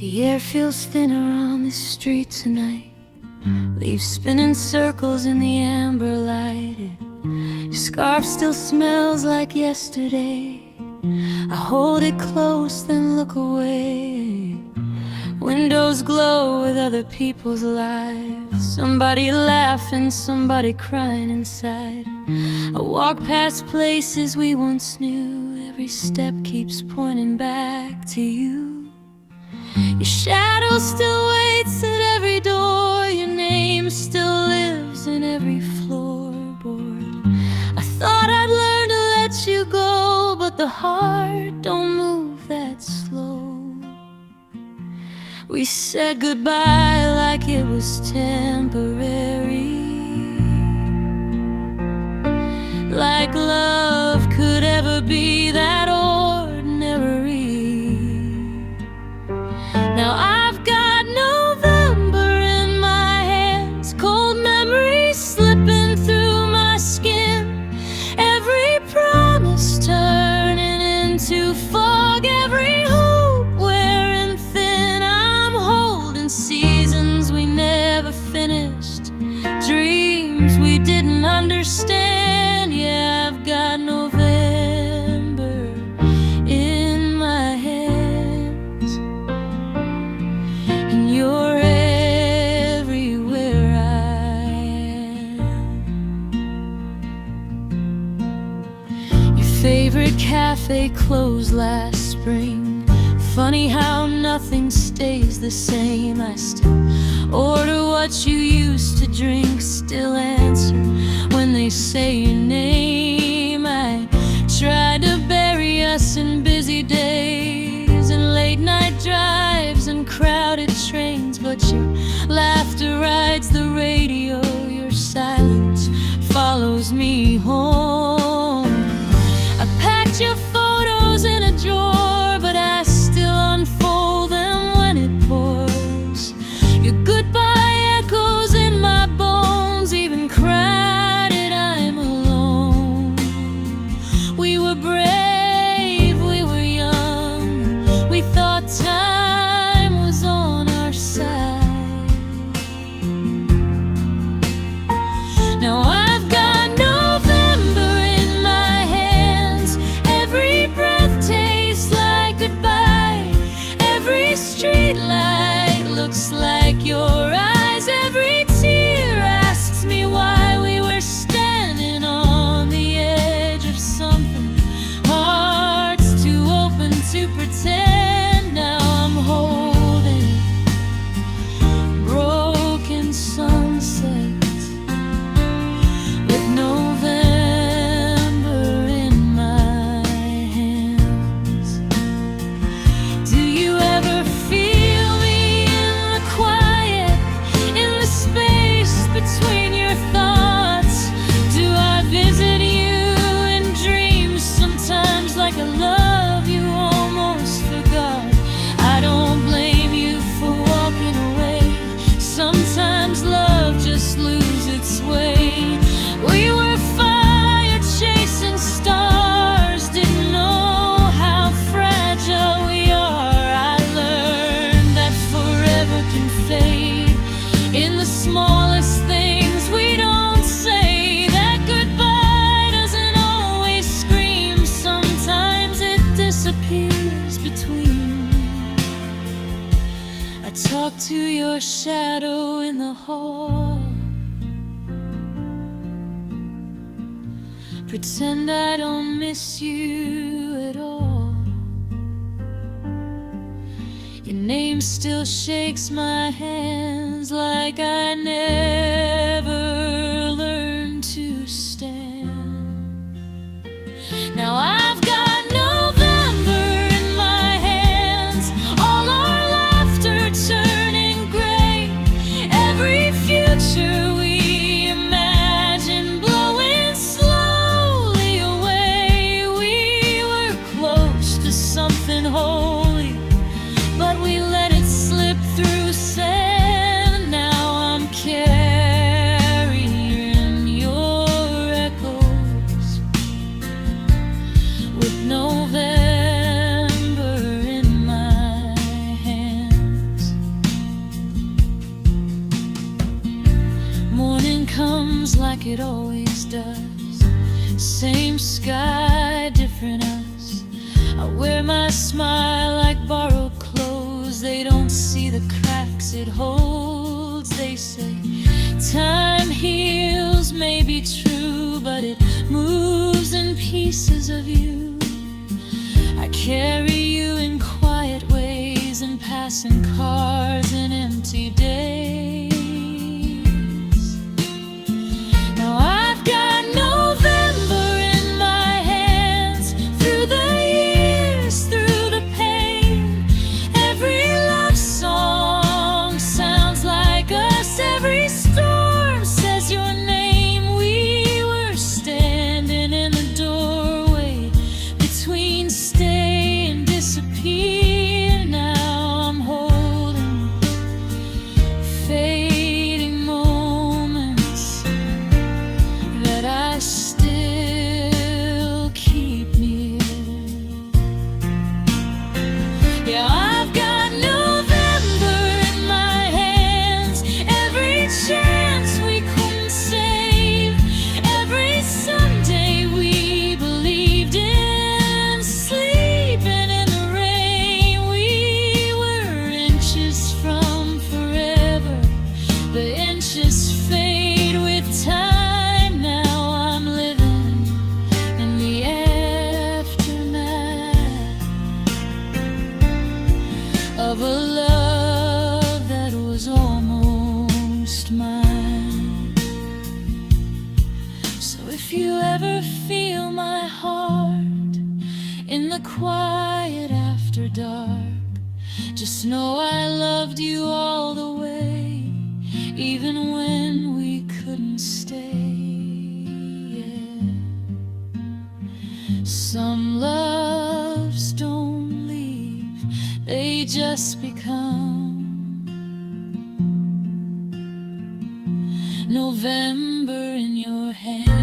The air feels thinner on the street tonight. Leaves spin in circles in the amber light. Your scarf still smells like yesterday. I hold it close, then look away. Windows glow with other people's lives. Somebody laughing, somebody crying inside. I walk past places we once knew. Every step keeps pointing back to you. Your shadow still waits at every door. Your name still lives in every floorboard. I thought I'd learn to let you go, but the heart don't move that slow. We said goodbye like it was temporary, like love could ever be that ordinary. Now I've got November in my hands, cold memories slipping through my skin. Every promise turning into fog, every hope wearing thin. I'm holding seasons we never finished, dreams we didn't understand. Yeah, I've got November in my hands, and you're everywhere I am. Your favorite cafe closed last spring. Funny how nothing stays the same. I still order what you used to drink, still answer when they say your name. I tried to bury us in busy days and late night drives and crowded trains, but your laughter rides the radio. Your silence follows me home. I packed your photos in a drawer, but I still unfold them when it pours. Your goodbye echoes in my bones, even crowded I'm alone. We were brave, we were young, we thought time was on our side. Now I've got November in my hands. Every breath tastes like goodbye. Every street light looks like your eyes. Every tear asks me why we were standing on the edge of something. Hearts too open to pretend. Now I'm holding broken sunsets with November in my hands. Do you ever feel me in the quiet, in the space between your thoughts? Do I visit you in dreams sometimes, like a love you almost forgot? I don't blame you for walking away. Sometimes love just loses its way. We were fire chasing stars, didn't know how fragile we are. I learned that forever can fade in the smallest things we don't say. That goodbye doesn't always scream, sometimes it disappears between. I talk to your shadow in the hall, pretend I don't miss you at all. Your name still shakes my hands like I never learned to stand. Now I've got November in my hands, all our laughter turning gray. Every future we imagine blowing slowly away. We were close to something holy, but we let it slip through sand. Now I'm careful. always does. Same sky, different us. I wear my smile like borrowed clothes. They don't see the cracks it holds. They say time heals, may be true, but it moves in pieces of you. I carry you in quiet ways, in passing cars and empty days. Now I've got November in my hands, through the years, through the pain. Every love song sounds like us, every storm says your name. We were standing in the doorway between stay and disappear. Now I'm holding fading moments that I still keep near. Yeah, I've got November in my hands, every chance we couldn't save, every Sunday we believed in, sleeping in the rain. We were inches from forever, the inches fade with time. Now I'm living in the aftermath of a love that was almost mine. So if you ever feel my heart in the quiet after dark, just know I loved you all the way, even when we couldn't stay. Yeah. Some loves don't leave, they just become. November in your hands.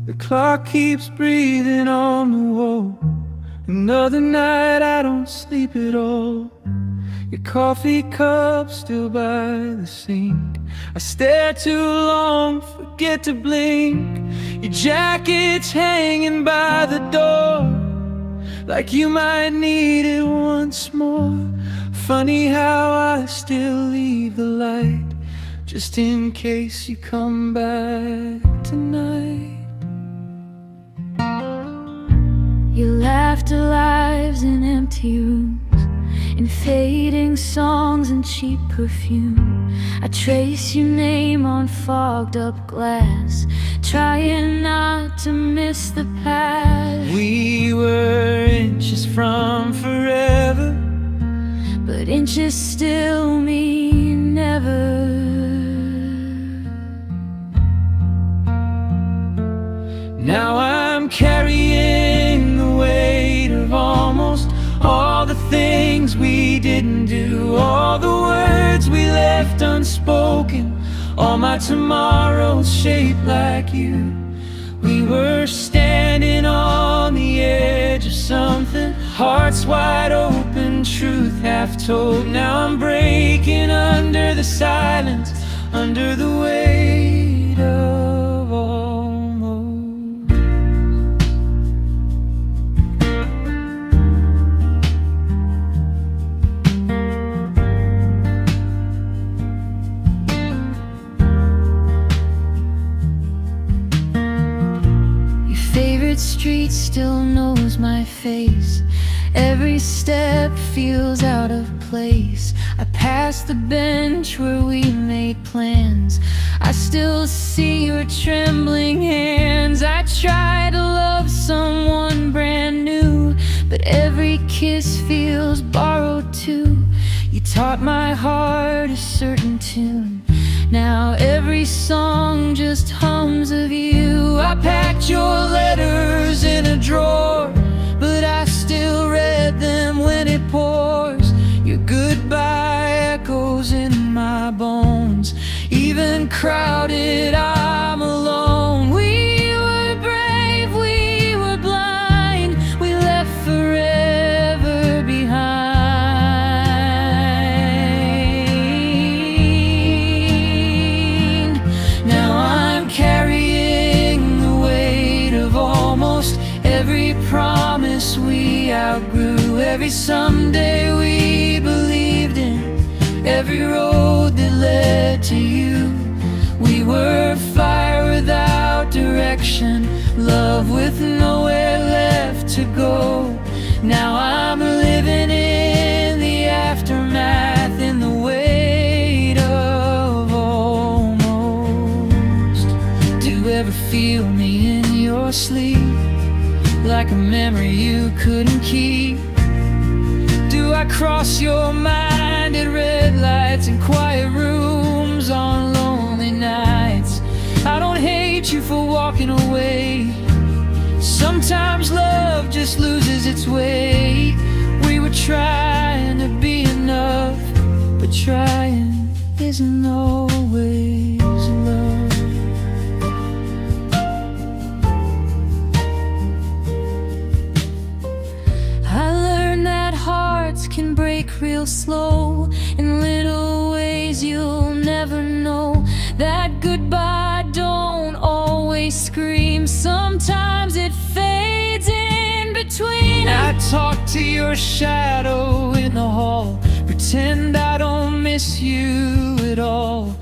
The clock keeps breathing on the wall. Another night I don't sleep at all. Your coffee cup still by the sink. I stare too long, forget to blink. Your jacket's hanging by the door, like you might need it once more. Funny how I still leave the light, just in case you come back tonight. Your laughter lives in empty rooms, in fading songs and cheap perfume. I trace your name on fogged up glass, trying not to miss the past. We were inches from forever, but inches still mean never. Now I'm carrying the weight of almost all the things we didn't do, all the words we left unspoken, all my tomorrows shaped like you. We were standing on the edge of something, hearts wide open, truth half told. Now I'm breaking under the silence, under the weight of almost. Favorite favorite street still knows my face. Every step feels out of place. I pass the bench where we made plans. I still see your trembling hands. I try to love someone brand new, but every kiss feels borrowed too. You taught my heart a certain tune. Now every song just hums of you. I packed your letters in a drawer, but I still read them when it pours. Your goodbye echoes in my bones. Even crowded, I'm alone. We were brave, we were blind. We left forever behind. Now I'm carrying the weight of almost every promise we outgrew, every someday we believed in, every road that led to you. We were fire without direction, love with nowhere left to go. Now I'm living in the aftermath, in the weight of almost. Do you ever feel me in your sleep, like a memory you couldn't keep? Do I cross your mind at red lights and quiet rooms on lonely nights? I don't hate you for walking away. Sometimes love just loses its way. We were trying to be enough, but trying isn't always love. I learned that hearts can break real slow, in little ways you'll never know. That goodbye don't always scream, sometimes it fades in between. I talk to your shadow in the hall, pretend I don't miss you at all.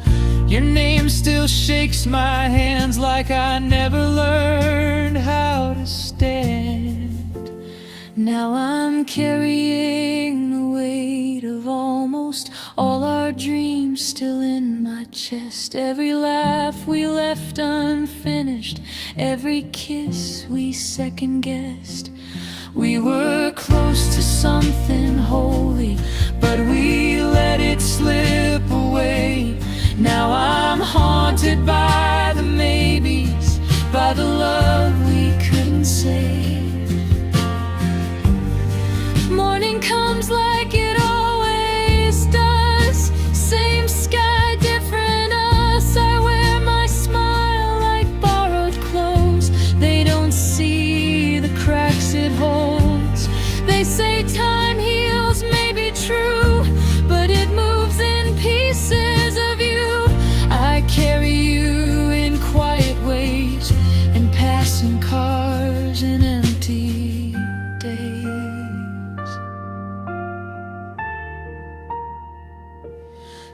Your name still shakes my hands like I never learned how to stand. Now I'm carrying the weight of almost all our dreams still in my chest. Every laugh we left unfinished, every kiss we second-guessed. We were close to something holy, but we let it slip away. Now I'm haunted by the maybes, by the love we couldn't save. Morning comes like it always does, same sky, different us. I wear my smile like borrowed clothes. They don't see the cracks it holds. They say time heals, may be true, but it moves in pieces of you. I carry you in quiet ways, in passing cars and empty days.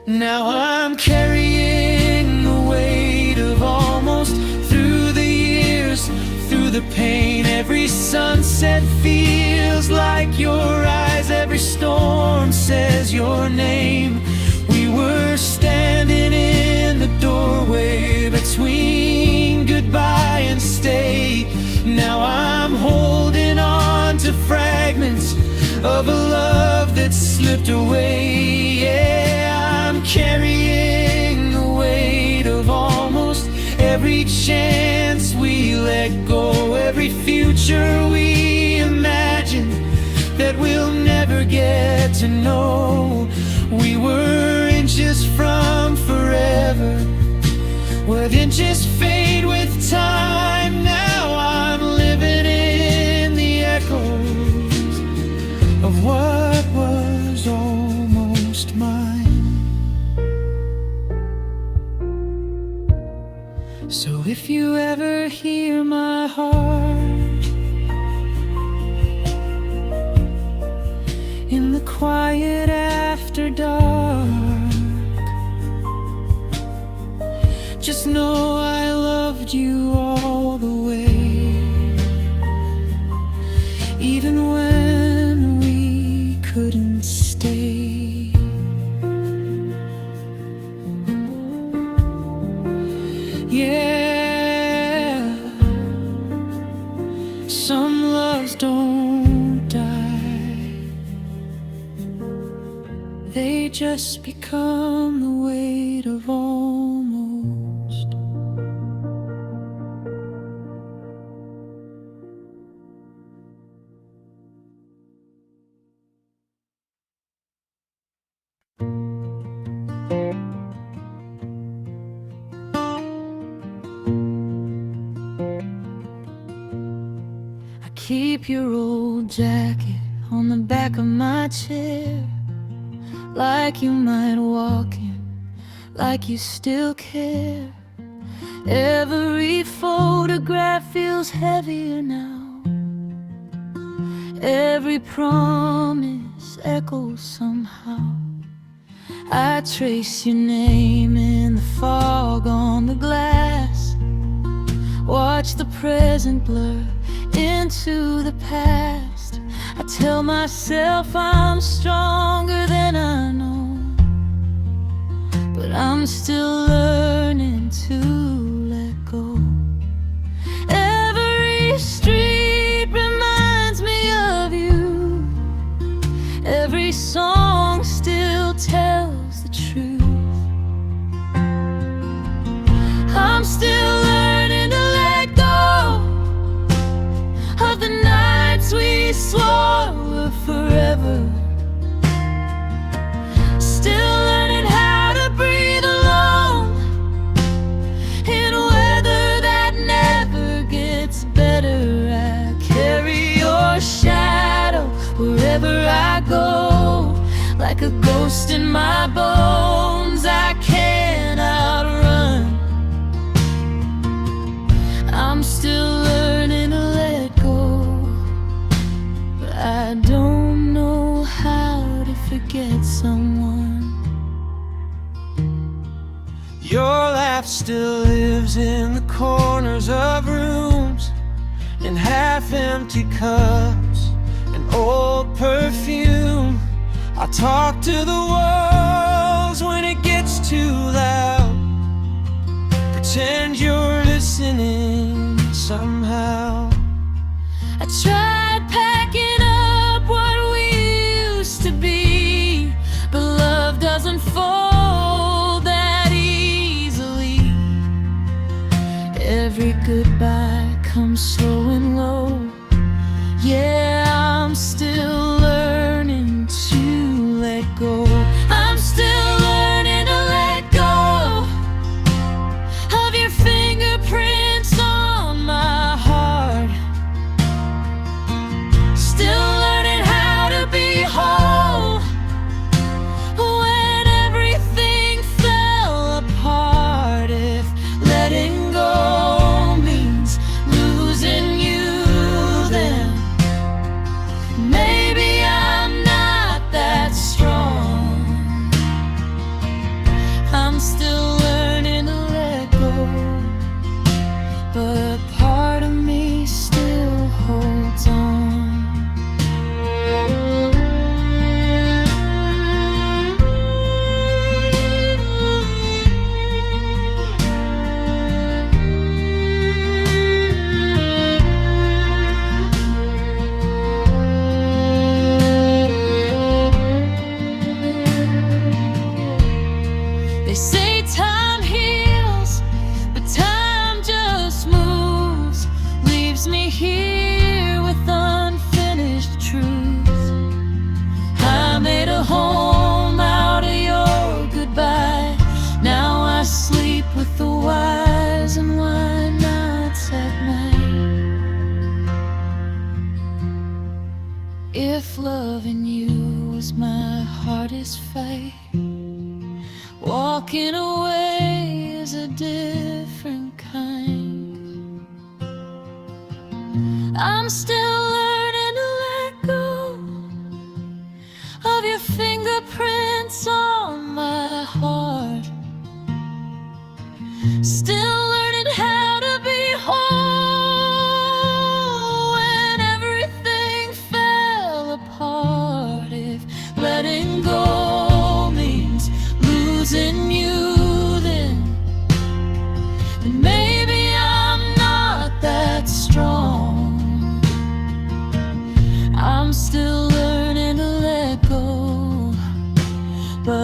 Now I'm carrying the weight of almost through the years, through the pain. Every sunset feels like your eyes, every storm says your name. We were standing in the doorway between goodbye and stay. Now I'm holding on to fragments of a love that slipped away. Yeah, I'm carrying the weight of almost every chance we let go, every future we imagine that we'll never get to know. We were inches from forever, where inches fade with time. Now I'm living in the echoes of what was almost mine. So if you ever hear my heart in the quiet after dark, just know I loved you all just become the weight of almost. I keep your old jacket on the back of my chair, like you might walk in, like you still care. Every photograph feels heavier now. Every promise echoes somehow. I trace your name in the fog on the glass, watch the present blur into the past. I tell myself I'm stronger than I know, but I'm still learning to let go. Every street reminds me of you. Every song still tells the truth. I'm still learning to let go of the nights we swore were forever. Still learning how to breathe alone in weather that never gets better. I carry your shadow wherever I go, like a ghost in my bones I can't outrun. I'm still learning to let go, but I don't know how to forget someone. Your laugh still lives in the corners of rooms, in half-empty cups and old perfume. I talk to the walls when it gets too loud, pretend you're listening somehow. I tried packing up what we used to be, but love doesn't fold that easily. Every goodbye comes slow and low. Yeah, I'm still learning to let go. I'm still learning to let go of your fingerprints on my heart. Still learning how to be whole when everything fell apart. If letting go means losing you, then maybe I'm not that strong. I'm still learning to let go, but part of me still holds on. They say time heals, but time just moves, leaves me here with unfinished truth. I made a home out of your goodbye. Now I sleep with the wise and why nots at night. If loving you was my hardest fight, walking away is a different kind. I'm still learning to let go of your fingerprints on my heart. Still learning how to be whole when everything fell apart. If letting go means losing you, then maybe I'm not that strong. I'm still learning to let go, but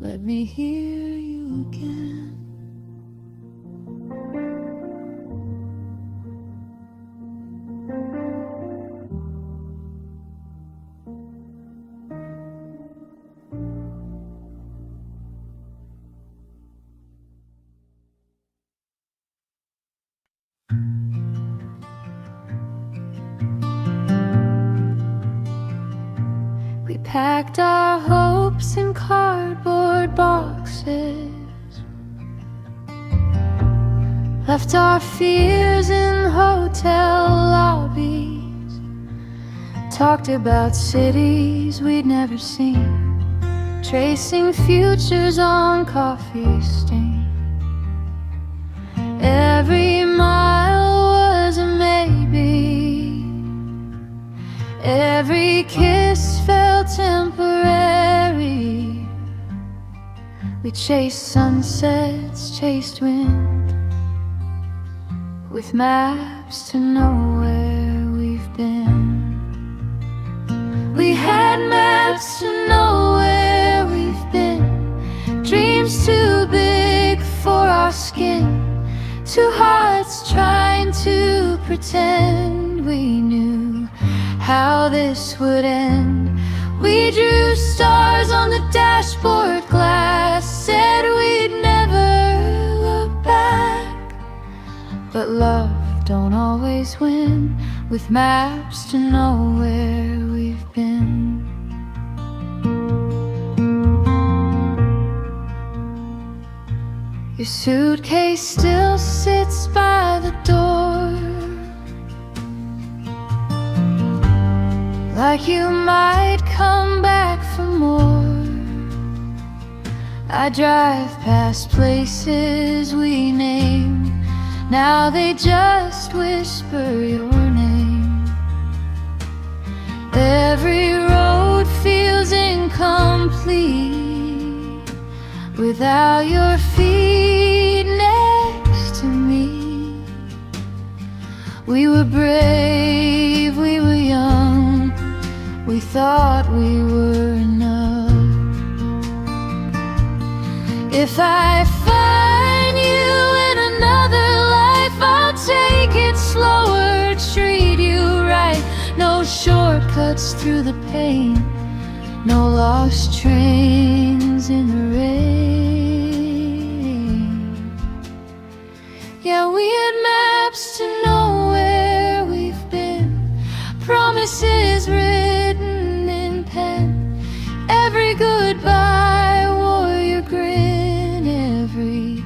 let me hear you again. We packed our hopes in cardboard boxes, left our fears in hotel lobbies, talked about cities we'd never seen, tracing futures on coffee stain. Every mile was a maybe, every kiss felt temporary. We chased sunsets, chased wind, with maps to know where we've been. We had maps to know where we've been, dreams too big for our skin, two hearts trying to pretend we knew how this would end. We drew stars on the dashboard glass, said we'd never look back. But love don't always win, with maps to know where we've been. Your suitcase still sits by the door, like you might come back for more. I drive past places we named, now they just whisper your name. Every road feels incomplete without your feet next to me. We were brave, we were young, we thought we were enough. If I find you in another life, I'll take it slower, treat you right. No shortcuts through the pain, no lost trains in the rain. Yeah, we had maps to know where we've been, promises written in pen. Every goodbye wore your grin, every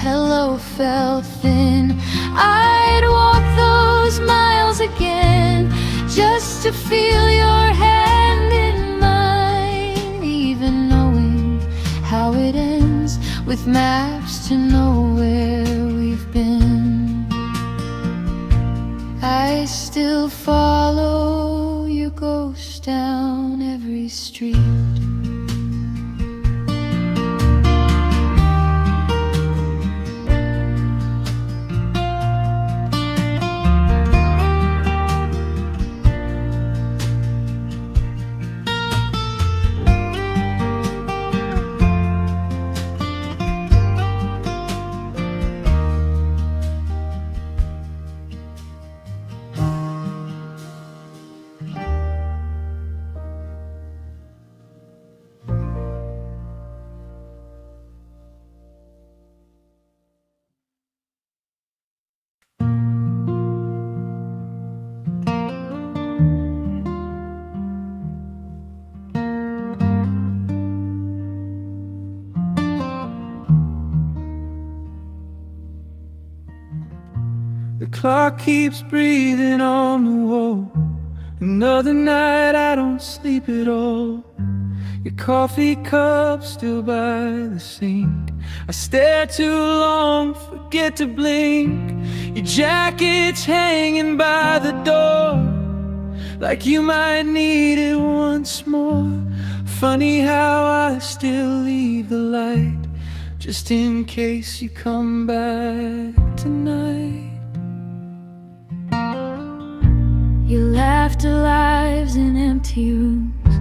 hello felt thin. I'd walk those miles again just to feel your hand in mine, even knowing how it ends, with maps to know where we've been. I still follow your ghost down every street. The clock keeps breathing on the wall. Another night I don't sleep at all. Your coffee cup still by the sink. I stare too long, forget to blink. Your jacket's hanging by the door, like you might need it once more. Funny how I still leave the light, just in case you come back tonight. You laughed at lives in empty rooms,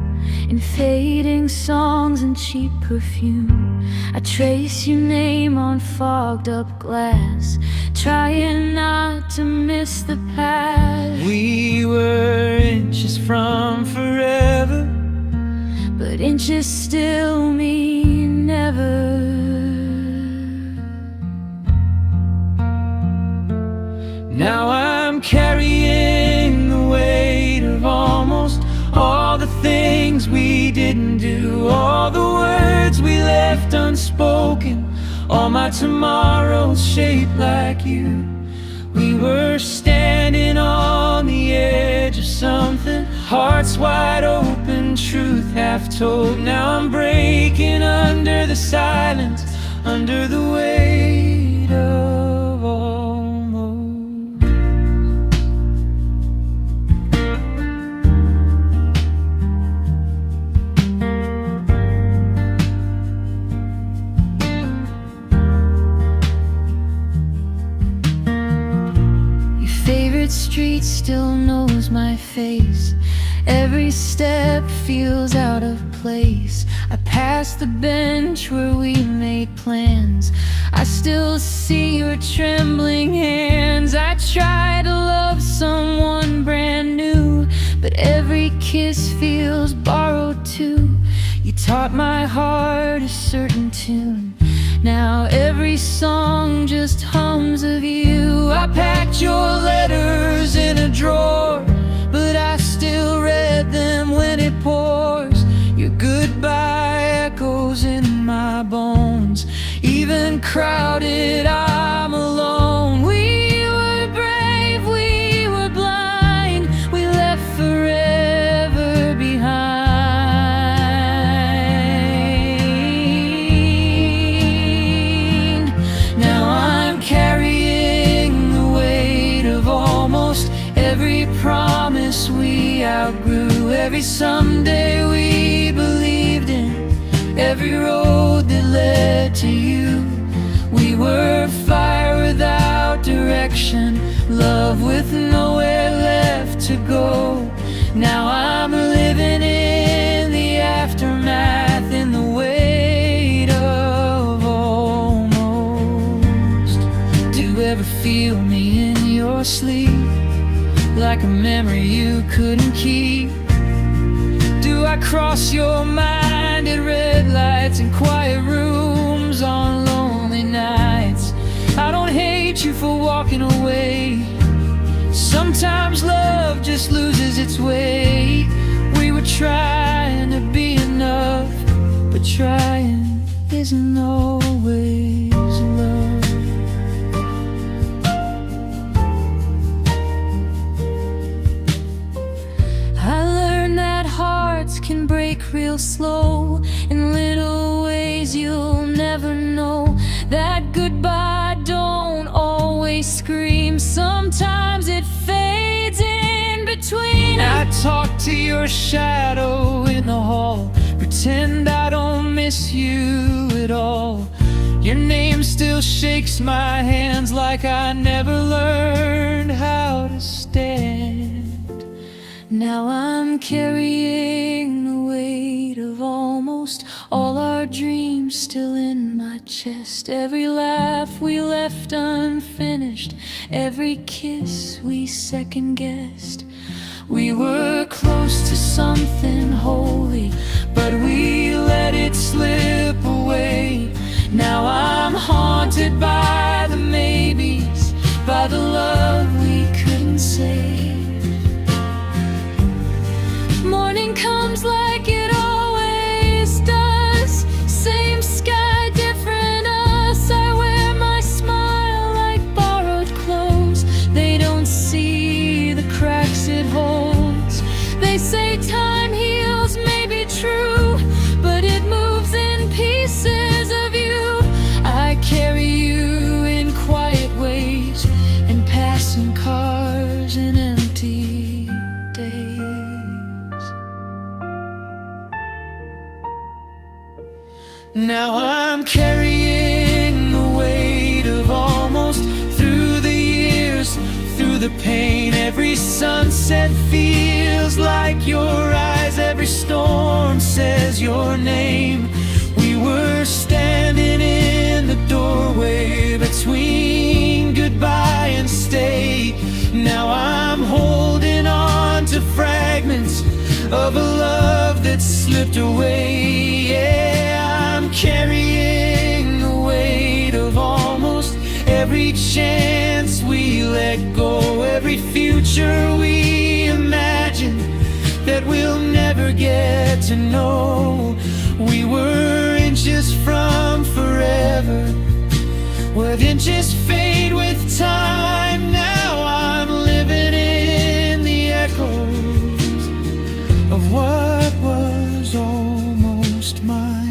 in fading songs and cheap perfume. I trace your name on fogged up glass, trying not to miss the past. We were inches from forever, but inches still mean never. Now I'm carrying the weight of almost all the things we didn't do, all the words we left unspoken, all my tomorrows shaped like you. We were standing on the edge of something, hearts wide open, truth half told. Now I'm breaking under the silence, under the weight of almost. Street still knows my face. Every step feels out of place. I pass the bench where we made plans. I still see your trembling hands. I try to love someone brand new, but every kiss feels borrowed too. You taught my heart a certain tune. Now every song just hums of you. I packed your letters in a drawer, but I still read them when it pours. Your goodbye echoes in my bones. Even crowded, I'm alone. We were brave, we were blind. We left forever behind. Every promise we outgrew, every someday we believed in, every road that led to you. We were fire without direction, love with nowhere left to go. Now I'm living in the aftermath, in the weight of almost. Do you ever feel me in your sleep, like a memory you couldn't keep? Do I cross your mind at red lights and quiet rooms on lonely nights? I don't hate you for walking away. Sometimes love just loses its way. We were trying to be enough, but trying isn't always love. Can break real slow in little ways you'll never know. That goodbye don't always scream, sometimes it fades in between. I talk to your shadow in the hall, pretend I don't miss you at all. Your name still shakes my hands like I never learned how to stand. Now I'm carrying the weight of almost all our dreams still in my chest. Every laugh we left unfinished, every kiss we second-guessed. We were close to something holy, but we let it slip away. Now I'm haunted by the maybes, by the love we couldn't save. Morning comes like it always does, same sky, different us. I wear my smile like borrowed clothes. They don't see the cracks it holds. They say time heals, may be true, but it moves in pieces of you. I carry you in quiet ways, in passing cars and empty days. Now I'm carrying the weight of almost through the years, through the pain. Every sunset feels like your eyes, every storm says your name. We were standing in the doorway between goodbye and stay. Now I'm holding on to fragments of a love that slipped away. Yeah, I'm carrying the weight of almost every chance we let go, every future we imagine that we'll never get to know. We were inches from forever, where inches fade with time. Now I'm living in the echoes of what was almost mine.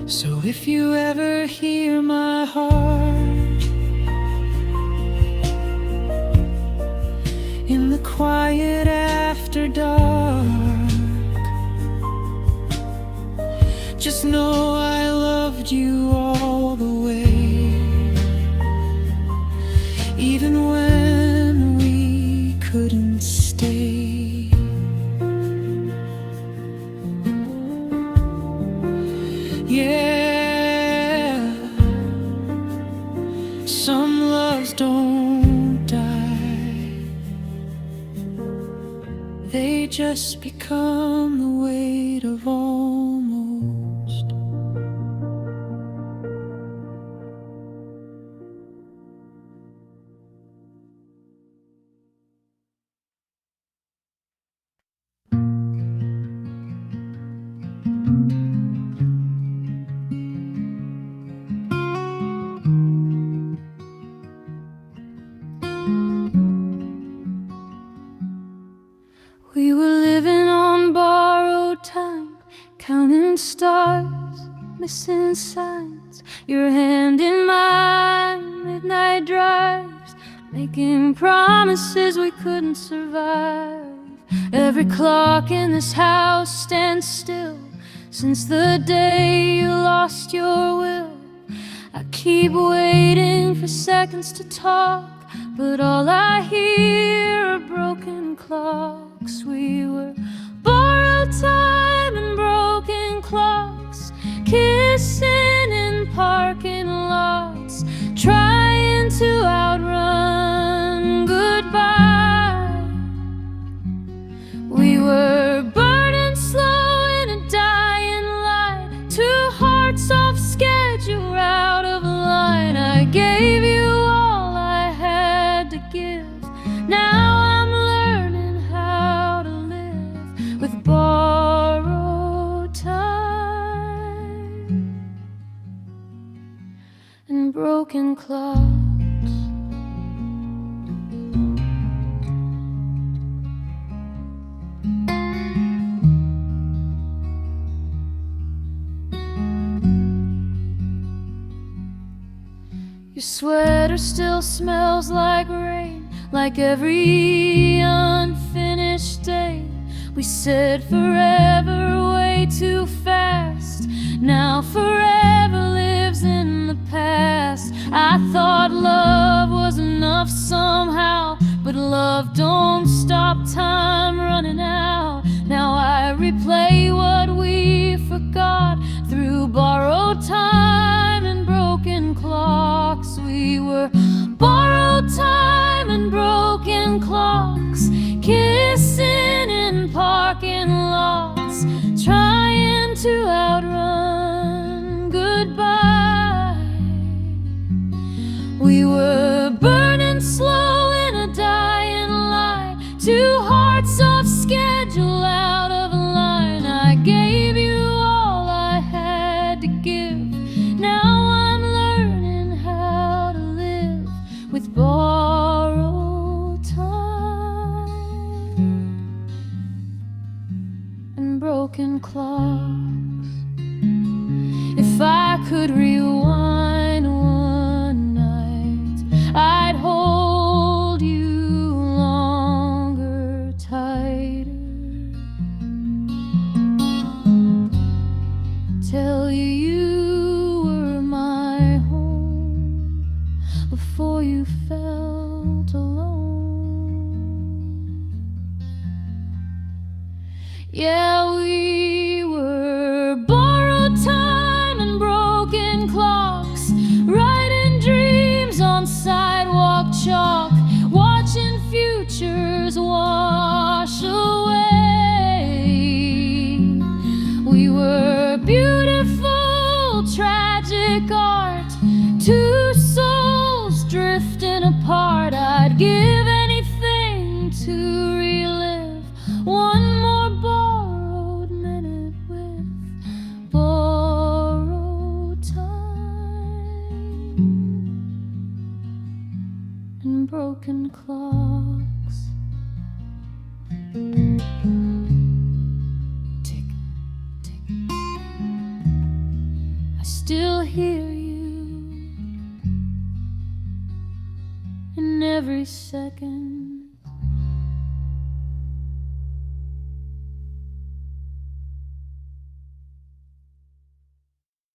So if you ever hear my heart in the quiet after dark, just know I loved you all the way, even when we couldn't stay. Yeah, some loves don't die, they just become the weight of almost. We were living on borrowed time, counting stars, missing signs, your hand in mine, midnight drives, making promises we couldn't survive. Every clock in this house stands still since the day you lost your will. I keep waiting for seconds to talk, but all I hear are broken clocks. We were borrowed time and broken clocks, kissing in parking lots, trying to outrun goodbye. We were burning slow in a dying light, two hearts off schedule, out of line. I gave you all I had to give. Now I'm learning how to live with borrowed time and broken clocks. Your sweater still smells like rain, like every unfinished day. We said forever way too fast, now forever lives in the past. I thought love was enough somehow, but love don't stop time running out. Now I replay what we forgot through borrowed time and broken clocks. We were borrowed time and broken clocks, kissing in parking lots, trying to outrun goodbye. We were burning slow in a dying light, two hearts off schedule, out of line. I gave you all I had to give. Now I'm learning how to live with borrowed time and broken clocks. If I could rewind one night, I'd hold you longer, tighter, tell you you were my home before you felt alone. Yeah, we were borrowed time and broken clocks, writing dreams on sidewalk chalk, watching futures wash away. We were beautiful, tragic art, two souls drifting apart. I'd give anything to relive one more borrowed minute with borrowed time and broken clocks. Tick, tick. I still hear you in every second.